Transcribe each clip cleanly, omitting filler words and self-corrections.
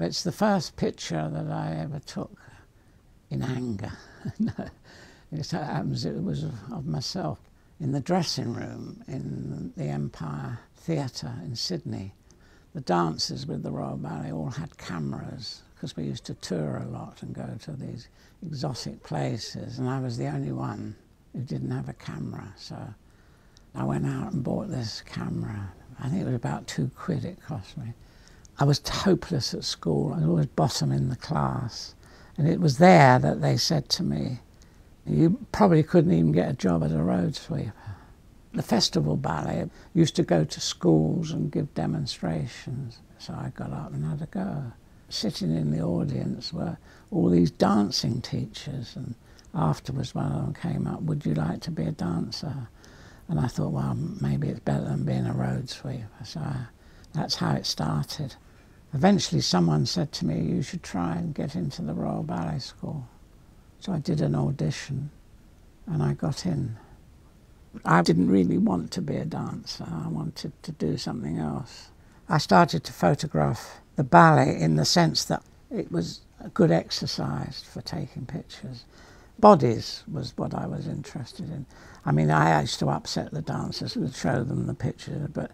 It's the first picture that I ever took in anger. It happens it was of myself in the dressing room in the Empire Theatre in Sydney. The dancers with the Royal Ballet all had cameras because we used to tour a lot and go to these exotic places, and I was the only one who didn't have a camera. So I went out and bought this camera. I think it was about £2 it cost me. I was hopeless at school. I was always bottom in the class. And it was there that they said to me, you probably couldn't even get a job as a road sweeper. The festival ballet used to go to schools and give demonstrations. So I got up and had a go. Sitting in the audience were all these dancing teachers, and afterwards one of them came up, would you like to be a dancer? And I thought, well, maybe it's better than being a road sweeper. So that's how it started. Eventually someone said to me, you should try and get into the Royal Ballet School. So I did an audition and I got in. I didn't really want to be a dancer. I wanted to do something else. I started to photograph the ballet in the sense that it was a good exercise for taking pictures. Bodies was what I was interested in. I mean, I used to upset the dancers and show them the pictures, but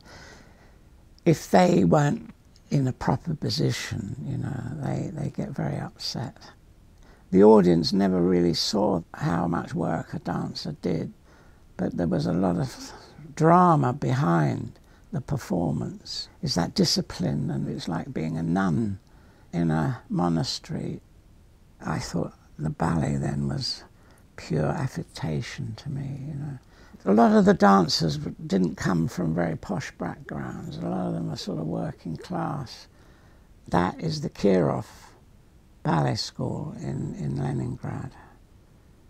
if they weren't in a proper position, you know, they get very upset. The audience never really saw how much work a dancer did, but there was a lot of drama behind the performance. It's that discipline, and it's like being a nun in a monastery. I thought the ballet then was pure affectation to me, you know. A lot of the dancers didn't come from very posh backgrounds. A lot of them were sort of working class. That is the Kirov Ballet School in Leningrad.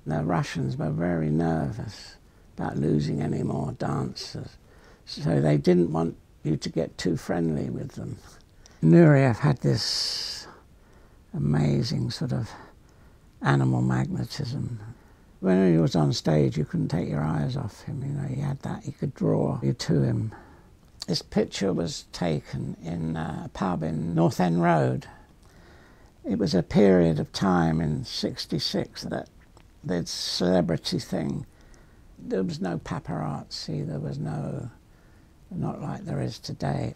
The Russians were very nervous about losing any more dancers, so they didn't want you to get too friendly with them. Nureyev had this amazing sort of animal magnetism. When he was on stage, you couldn't take your eyes off him. You know, he had that. He could draw you to him. This picture was taken in a pub in North End Road. It was a period of time in '66 that the celebrity thing, there was no paparazzi, there was no, not like there is today.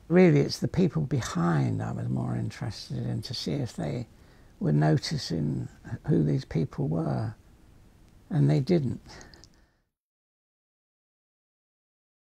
Really, it's the people behind I was more interested in, to see if they were noticing who these people were. And they didn't.